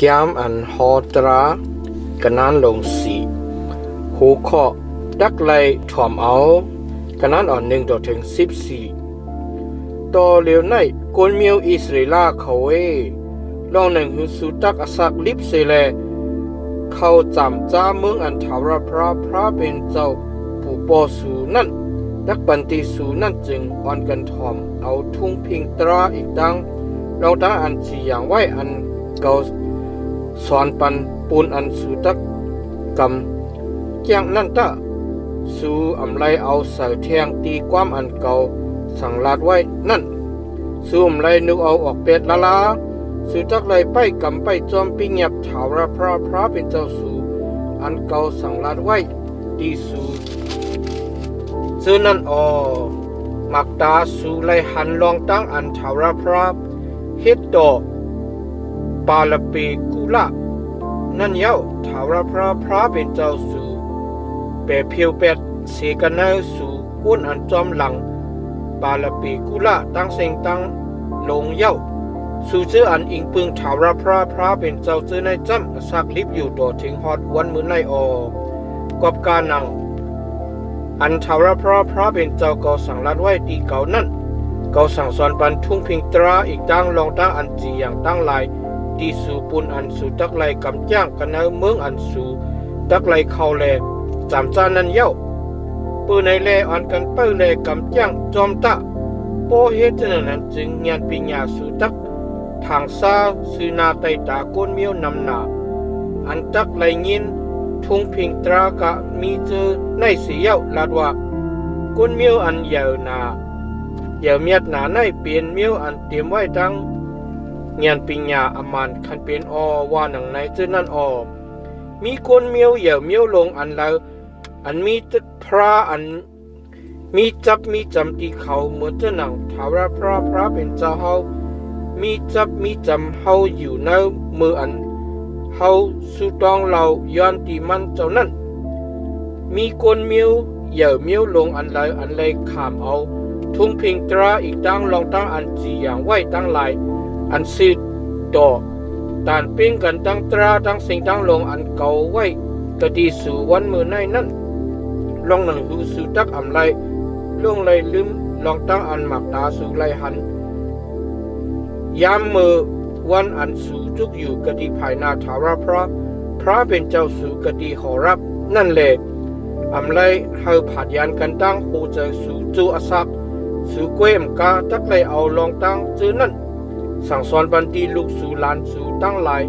แก้มอันฮอตรากันนั้นลงสีหูเคาะดักไลถ่อมเอากันนั้นอ่อน1ต่อถึง14ต่อเลียวในกวนเมียวอิสราเอลเขาลองหนึ่งหูสุตักอสักลิบเซเลเขาจำจ้าเมืองอันทาวรพระเป็นเจ้าผู้ปอสูนั่นดักปันติสูนั่นจึงอ่อนกันถ่อมเอาทุ่งพิงตราอีกดังเราตั้งอันจีอย่างไว้อันเก่าสอนปันปูนอันสุตักกำแจ้งนั่นตะสู่อำไลเอาเสาแทงตีความอันเก่าสั่งลาดไว้นั่นสู่อำไลนึกเอาออกเป็ดละสู่ตักไลไปกำไปจอมปิงยับถาวรพระเป็นเจ้าสู่อันเก่าสั่งลาดไว้ตีสู่ซึ่งนั่นมักตาสู่ไลหันลองตั้งอันถาวรพระเฮ็ดดอกปาลเปกุละนั่นเย้าถาวรพระเป็นเจ้าสู่เปเพียวเป็ดเสกันเนสู่อ้วนอันจอมหลังปาลเปกุละตั้งเสงตั้งลงเย้าสู่เจออันอิงปึงถาวรพระเป็นเจ้าเจอในจำสักลิบอยู่ต่อถึงฮอดวันมือในกอบการนังอันถาวรพระเป็นเจ้าก็สั่งลัดไว้ตีเก่านั่นเขาสั่งสอนปันทุ่งพิงตราอีกตั้งลองตั้งอันจีอย่างตั้งลายตีสู่ปุนอันสู่ตักไลกำจ้างกันเนเมืองอันสู่ตักไลเข้าแลจำจานันเย้าปืนในแลอันกันเป้าแลกำจ้างจอมตะโปเฮจนั้นจึงเงียนปิญญาสู่ตักทางซาสือนาไตตาก้นเมียวนำหนาอันตักไลยินทุ่งพิงตรากะมีเจอในสีเย้าลาดว่าก้นเมียวอันเยาวนาเยาวเมียดหนาในเปลี่ยนเมียวอันเตรียมไว้ดังเงียนปิญญาอมันคันเป็นว่าหนังในเจอนั่นมีคนเมียวเยาวเมียวลงอันเราอันมีพระอันมีจับมีจำตีเขาเหมือนเจ้าหนังถาวรพระเป็นเจ้าเฮามีจับมีจำเฮาอยู่ในมืออันเฮาสุตองเราย้อนตีมันเจ้านั้นมีคนเมียวเยาวเมียวลงอันเราอันเลยขามเอาทุ่งพิงตราอีกตั้งลองตั้งอันจีอย่างไว้ตั้งลายอันสืดดอกตานปิ้งกันตั้งตราตั้งสิ่งตั้งลงอันเก่าไว้กะดีสู่วันมือในนั้นลองหนังหูสู่ตักอำไลล่วงเลยลืมลองตั้งอันหมักตาสู่ไลหันยามมือวันอันสู่จุกอยู่กะดีภายนาถาวรพระเป็นเจ้าสู่กะดีขอรับนั่นแหละอำไลเฮาผัดยานกันตั้งโหเจอสู่จูอสักสู่เกวมกาตักเลยเอาลองตั้งจื้อนั่นสั่งสอนบันตีลูกสู่ลานสู่ตั้งหลาย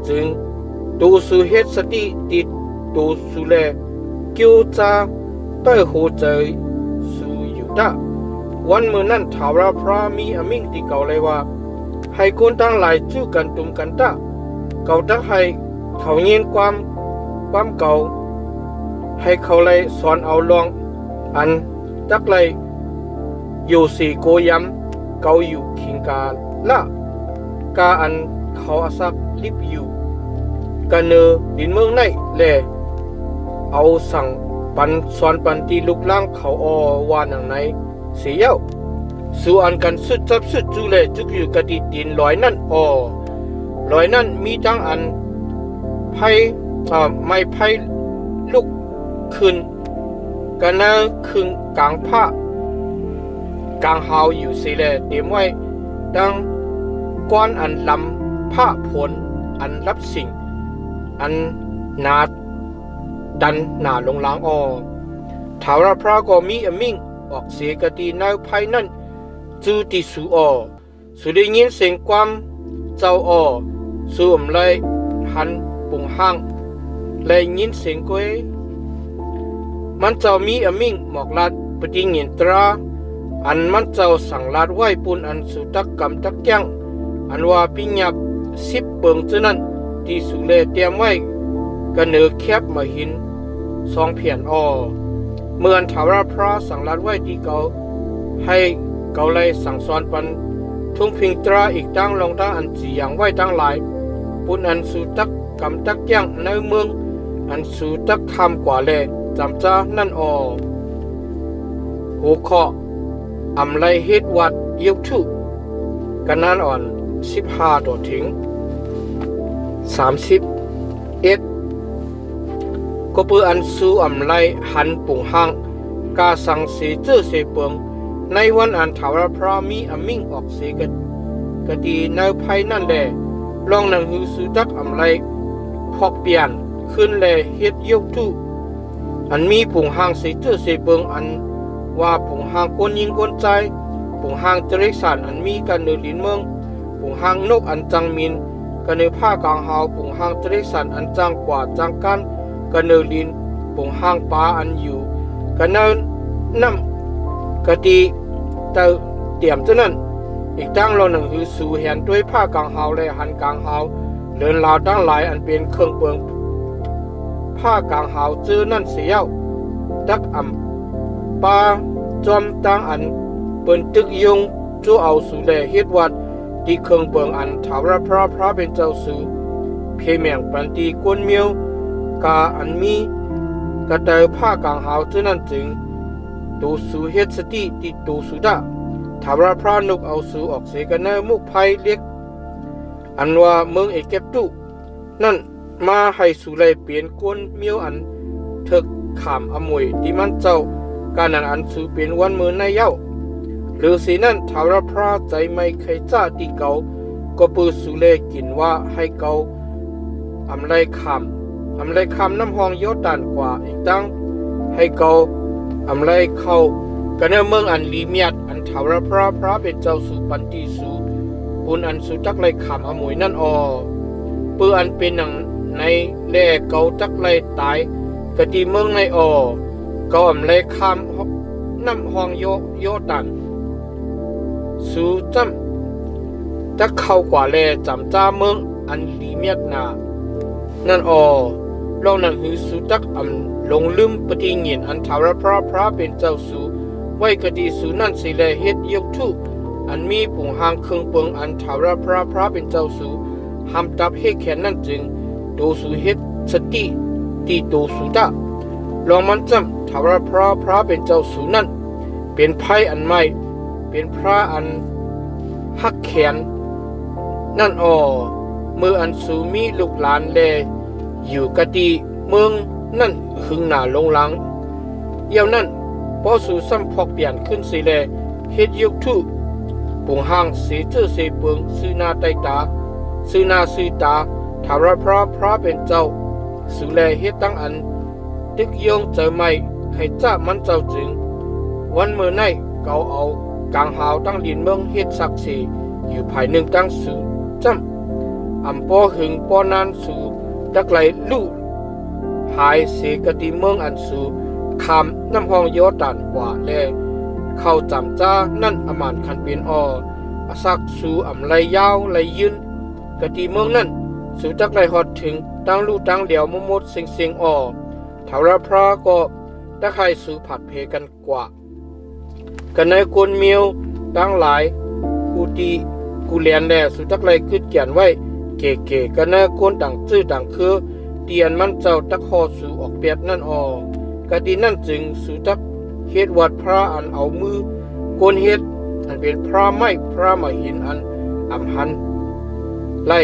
จึงตูสู่เฮ็ดสติติดตูสู่แลกิ้วจาเต้โหเจอสู่อยู่ตะวันมือนั่นถาวรพระมีอมิ่งที่เก่าเลยว่าให้คนตั้งหลายจู้กันตุมกันตะเก่าตักให้เขาเงียนความเก่าให้เขาเลยสอนเอาลองอันตักเลยอยู่สี่โกยำเกาอยู่คิงกาละกาอันเขาอาศักลิบอยู่กันเนอดินเมืองในแลเอาสั่งปันสอนปันตีลุกล่างเขาวานังในเสียวสู่อันกันสุดจับสุดจูเลจุกอยู่กะดิดินลอยนั่นลอยนั่นมีทั้งอันไผ่ไม่ไผ่ลุกขึ้นกันเนอขึ้นกลางผ้ากลางหาวอยู่สิแลเตรียมไว้ดังก้อนอันลำผ้าผลอันรับสิ่งอันนาดันหนาลงล้างถาวรพระก็มีอมิ่งออกเสียกตีในภายนั้นจูติสูสุได้ยินเสียงความเจ้าสูมเลยหันปุ่งห้างเลยยินเสียงก้อยมันเจ้ามีอมิ่งหมอกลัดปฏิเงินตราอันมันเจ้าสั่งลาดไว้ปุนอันสุตักกำตักแก้งอันว่าปิญญา10 เปิงเจนั้นที่สุเลเตรียมไว้กันเนือแคบมาหิน2 เพียนเมื่อถาวรพระสั่งลาดไว้ที่เก่าให้เก่าเลยสั่งสอนปันทุ่งพิงตราอีกตั้งลองตั้งอันจีอย่างไว้ตั้งหลายปุนอันสุตักกำตักแก้งในเมืองอันสุตักคำกว่าแลจำจ้านั่นหัวข้ออำไลเฮ็ดวัดเยี่ยวทุกันนั้น15ต่อถึง 31ก็เปืออันสูอำไลหันปุ่งห้างกาสังเสเจอเสเปิงในวันอันถาวรพระมีอมิ่งออกเสกดีในภัยนั่นแหละลองนังหือสูจักอำไลพอกเปลี่ยนขึ้นแลเฮ็ดยกทุอันมีปุ่งห้างเสเจอเสเปิงอันว่าปุ่งห้างกวนยิงกวนใจปุ่งห้างเจริญสารอันมีกันเนลินเมืองปุ่งห้างนกอันจังมินกันเนผ้ากลางหาวปุ่งห้างเจริญสารอันจังกว่าจังกันกันเนลินปุ่งห้างปลาอันอยู่กันเนน้ำกะดีเตเตรียมจะนั้นอีกตั้งเราหนังหือสู่เห็นด้วยผ้ากลางหาวและหันกลางหาวเดินลาวตั้งหลายอันเป็นเครื่องเปิงผ้ากลางหาวเจอนั่นเสียวตักอ่ำปลาจอมตั้งอันเปิ้นตึกยงจูเอาสู่แลเฮ็ดวัดที่เครื่องเปิงอันถาวรพระเป็นเจ้าสู่เพแมงปันตีกวนเมียวกาอันมีกระเตอผ้ากลางหาวเจอนั่นจึงตูสู่เฮ็ดสติติตูสู่ดาถาวรพระนกเอาสู่ออกเสกันเนมุกภัยเล็กอันว่าเมืองเอเก็บตุนั่นมาให้สู่ไลเปลี่ยนกวนเมียวอันเถิกขามอมวยที่มันเจ้าการนั้นอันสู่เป็นวันมือในเย้าหรือสีนั่นถาวรพระใจไม่เคยจ้าตีเกาก็ปือสู่เลกินว่าให้เกาอำไลคำน้ำห้องโยตันกว่าอีกตั้งให้เกาอำไลเข้ากันเนเมืองอันลีเมียดอันถาวรพระเป็นเจ้าสู่ปันตีสู่ปุนอันสู่จักไลขามอมวยนั่นอปืออันเป็นหนังในแล่เกาจักไลตายกะตีเมืองในเกาอำไลคำน้ำห้องโยตันสู่จำจักเข้ากว่าแลจำจ้าเมืองอันลีเมียดนานั่นลองนั่งหือสู่จักลงลืมปฏิเงียนอันถาวรพระเป็นเจ้าสู่ไว้กะดีสู่นั่นสิแลเฮ็ดยกทุอันมีปุ่งหางเครื่องเปิงอันถาวรพระเป็นเจ้าสู่ห้ามตับให้แขนนั่นจึงโตสู่เฮ็ดสติตีโตสู่ตาลองมันจำถาวรพระเป็นเจ้าสู่นั่นเป็นไพ่อันใหม่เป็นพระอันหักแขนนั่นมืออันสูมีลูกหลานแลอยู่กะดีเมืองนั่นหึงหน้าลงหลังเยี่ยวนั่นพอสู่ซ้ำพอกเปลี่ยนขึ้นสิแลเฮ็ดยกทุปุ่งห้างเสเจอเสเปิงซื้อหน้าใต้ตาซื้อหน้าซื้อตาถาวรพระเป็นเจ้าสู่แลเฮ็ดตั้งอันตึกยงเจอไม่ให้จ้ามันเจ้าจึงวันเมื่อไหนเกาเอากลางหาวตั้งดินเมืองเฮ็ดศักดิ์ศรีอยู่ภายหนึ่งตั้งสู่จำอำปอหึงปอนานสู่ตักไหลลู่หายเสกติเมืองอันสู่คำน้ำห้องโยตันกว่าแลเข้าจำจ้านั่นอมานคันเป็นอาศักสู่อำไลยาวไหลยืนกติเมืองนั่นสู่จักไหลหอดถึงตั้งลู่ตั้งเดียวมดเสียงถาวรพระก็ตะไคร่สู่ผัดเพกันกว่ากันในกวนเมียวตั้งหลายกูเลียนแลสู่จักไหลกึดเกียนไว้เก๋กันในกวนต่างจื้อต่างคือเตียนมันเจ้าตะคอสู่ออกเปียดนั่นกะดีนั่นจึงสู่จักเฮ็ดวัดพระอันเอามือกวนเฮ็ดอันเป็นพระไม้พระมาหินอันอำหันไล่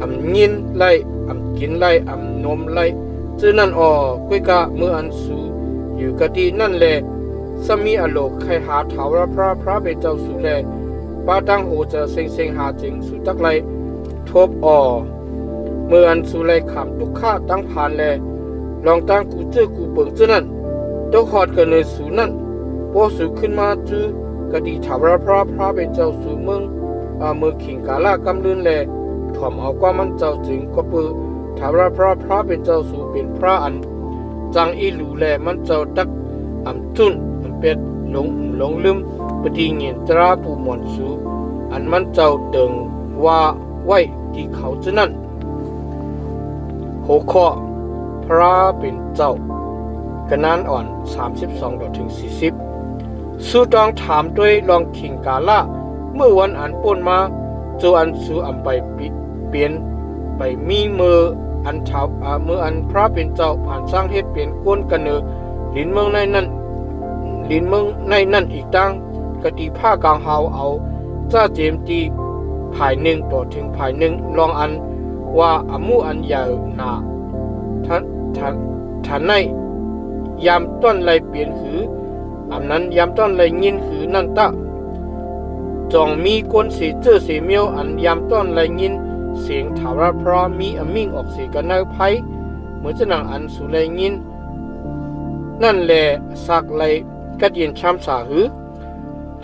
อำยินไล่อำกินไล่อำนมไล่จื้อนั่นกุ้ยกะมืออันสู่อยู่กะดีนั่นแลสมีอโลกใครหาถาวรพระเป็นเจ้าสู่แลป้าตั้งโหจะเซ็งหาจึงสู่จักไลทบเมื่ออันสู่ไลขำทุกข้าตั้งผ่านแลลองตั้งกูเจอกูเปิงจื้อนั่นตกหอดกันในสู่นั่นพอสู่ขึ้นมาจื้อกะดีถาวรพระเป็นเจ้าสู่เมืองขิงกาลากำลืนแลถ่อมเอาความมันเจ้าจึงก็ปือถาวรพระเป็นเจ้าสู่เป็นพระอันจังอีหลูแลมันเจ้าตักจุนเป็ดหลงลืมปฏิเงียนตราปูหมอนสู่อันมันเจ้าเดิงว่าไว้ที่เขาจะนั่นหัวข้อพระเป็นเจ้ากันนั้นอ่อน32-40สู่ต้องถามด้วยลองขิงกาละเมื่อวันอันป่นมาจูอันสู่อำไปเปลี่ยนไปมีมืออันเท้ามืออันพระเป็นเจ้าผ่านสร้างเฮ็ดเปลี่ยนก้นกันลิ้นเมืองในนั่นอีกตั้งกะดีผ้ากลางหาวเอาจ้าเจมตีภายหนึ่งต่อถึงภายหนึ่งลองอัน ว่าอามูอันยาวนาท่านในยามต้นไรเปลี่ยนหืออันนั้นยามต้นไรยินหือนั่นตะจองมีก้นเสียเจอเสียเมียวอันยามต้นไรยินเสียงถาวรพระมีอมิ่งออกเสียกันในไพ่เหมือนจะนังอันสุไรยินนั่นแหละสักไรกัดเย็นช้ำสาหือ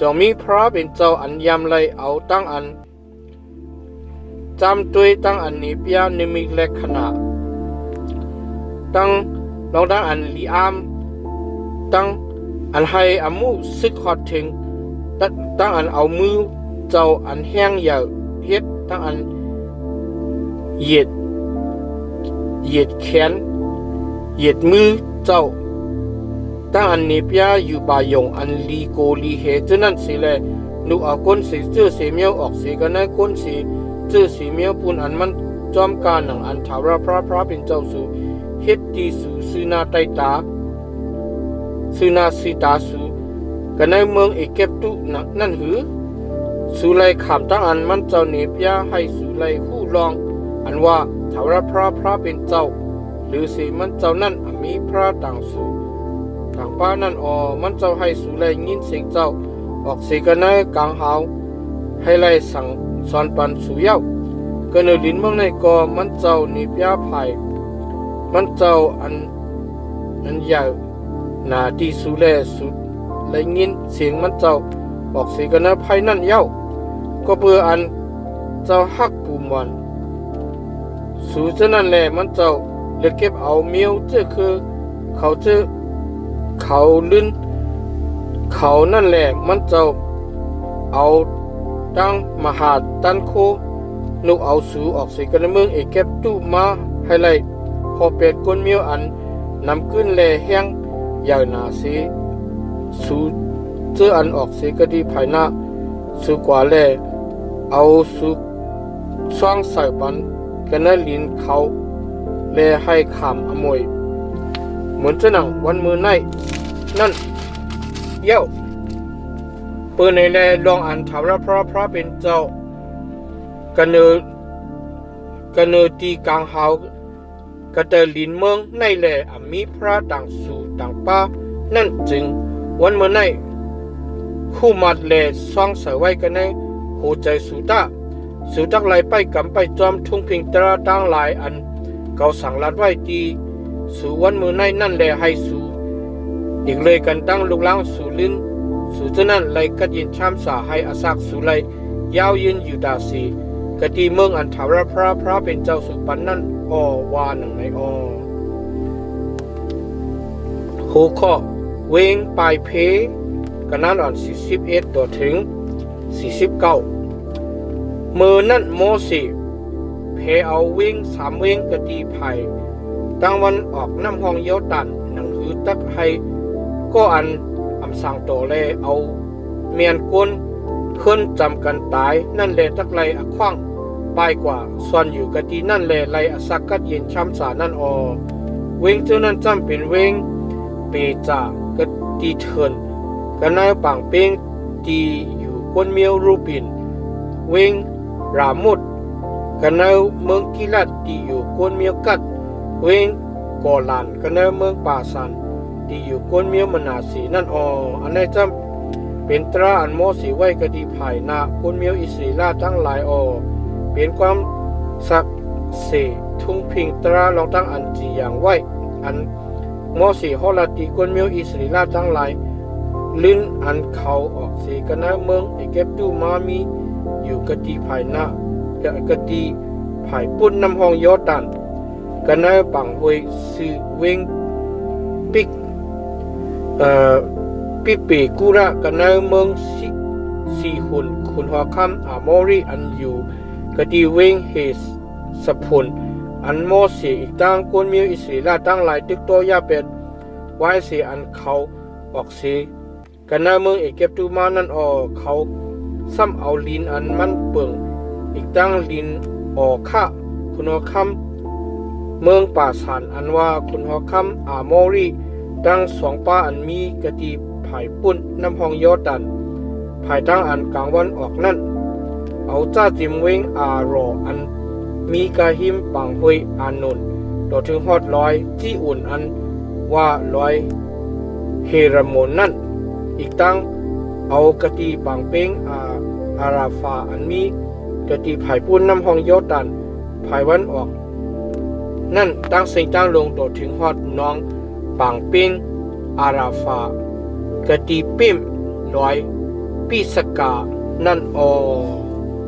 จองมีพระเป็นเจ้าอันยามไรเอาตั้งอันจำตัวตั้งอันนี้เปียนิมิเล็กขนาดตั้งลองตั้งอันลีอามตั้งอันให้อามูซึกฮอดถึงตั้งอันเอามือเจ้าอันแห้งยาวเฮ็ดตั้งอันเหยียดแขนเหยียดมือเจ้าตั้งอันนี้เปียอยู่บายงอันลีโกลีเฮจนั่นสิแลนุเอาก้นสีเจื้อสีเมียวออกสีกันในก้นสีเจื้อสีเมียวปูนอันมันจอมการหนังอันถาวรพระเป็นเจ้าสู่เฮ็ดดีสู่ซื้อนาไตตาซื้อนาสีตาสู่กันในเมืองเอเกปตุนั่นหือสู่ไลขามตั้งอันมันเจ้าเนปยาให้สู่ไลคู่รองอันว่าถาวรพระเป็นเจ้าหรือสีมันเจ้านั่นมีพระต่างสู่ต่างป้านั่นมันเจ้าให้สู่ไลยินเสียงเจ้าออกสีกันในกลางหาวให้ไลสั่งสอนปันสู่เย้ากันในลิ้นเมืองในกอมันเจ้าเนปยาไผ่มันเจ้าอันใหญ่หนาที่สูแลสุดและยินเสียงมันเจ้าออกเสียงกันนะภายนั่นเย้าก็เพื่ออันเจ้าฮักปูมันสู่เจ้านั่นแหละมันเจ้าเลือกเก็บเอาเมียวเจ้าคือเขาลื่นเขานั่นแหละมันเจ้าเอาตั้งมหาตันโคนุเอาสู่ออกเสียงกันในเมืองเอเก็บตุมาให้ไลพอเป็ดก้นเมียวอันนำขึ้นแลแห้งยาวนาสีสูเจออันออกสีก็ดีภายหน้าสูกว่าแลเอาสูช่องใส่ปันกันในลิ้นเขาแลให้ขามอมวยเหมือนจะหนังวันมือในนั่นเย้าเปิดในแลลองอันถาวรพระเป็นเจ้ากันเนอตีกลางเฮากระเตลินเมืองในแหล่มีพระต่างสู่ต่างป้านั่นจึงวันเมื่อในคู่มัดแหล่ซ่องเสไว้กันในหัวใจสู่ตักไหลไปกำไปจอมทุ่งพิงตราตั้งหลายอันเก่าสั่งลัดไว้ดีสู่วันเมื่อในนั่นแหล่ให้สู่อีกเลยกันตั้งลูกล้างสู่ลิ้นสู่เจ้านั่นไหลกัดยินช้ำสาให้อาศักสู่ไหลยาวยืนอยู่ดาสีกะตีเมืองอันถาวรพระเป็นเจ้าสุปันนั่นวาหนังในหัวข้อเวงปลายเพกันนั้นอ่อน41ตัวถึง49มือนั่นโมเสสเพเอาเวง3เวงกะตีไผ่ตั้งวันออกน้ำห้องเยาตันหนังหือตักให้ก็อันสั่งโตแลเอาเมียนก้นขึ้นจำกันตายนั่นแหละตักไลอคว้างปลายกว่าส่วนอยู่กะตีนั่นแหละไลอสักกัดเย็นช้ำสานั่นเวงเจ้านั่นจำเป็นเวงเปจากะตีเถินกันนายปังเป้งตีอยู่ก้นเมียวรูปินเวงรามุดกันนายเมืองกิลัดตีอยู่ก้นเมียวกัดเวงกอลันกันนายเมืองป่าสันตีอยู่ก้นเมียวมนาสีนั่นอันนี้จำเป็นตราอันโมสีไว้กะดีภายนาก้นเมียวอิสราทั้งหลายเป็นความศักดิ์สิทธิ์ทุ่งพิงตราลองตั้งอันจีอย่างไว้อันโมสีฮอลาตีก้นเมียวอิสราทั้งหลายลิ้นอันเขาออกสีกันนะเมืองเอเกปตุมามีอยู่กะดีภายนากะดีภายปุ่นน้ำห้องยอดันกันนะบังหวยซื้อเวงปิกปิเปกุระกันนะเมืองสีหุ่นคุณหัวคำอาโมรีอันอยู่กะดีเวงเฮสพุนอันโมเสสอีกตั้งก้นเมียวอิสราตั้งหลายตึกโตยาเป็ดไว้เสียอันเขาออกเสียกันหน้าเมืองเอเกปตุมานั่นเขาซ้ำเอาลินอันมันเปิงอีกตั้งลินค่าคุณหัวคำเมืองป่าสานอันว่าคุณหัวคำอาโมรีตั้ง2ป้าอันมีกะดีภายปุ่นน้ำห้องยอดันภายตั้งอันกลางวันออกนั่นเอาจ้าจิมเวงอารออัน มีกาหิมปังหุยอานนท์ต่อถึงฮอดลอยที่อุ่นอันว่าลอยเฮรโมนนั่นอีกตั้งเอากะตีปังเป้งอาราฟาอันมีกะตีไผ่ปุ้นน้ำห้องโยตันภายวันออกนั่นตั้งเสียงตั้งลงต่อถึงฮอดน้องปังเป้งอาราฟากะตีเป้มลอยปีสกานั่นออ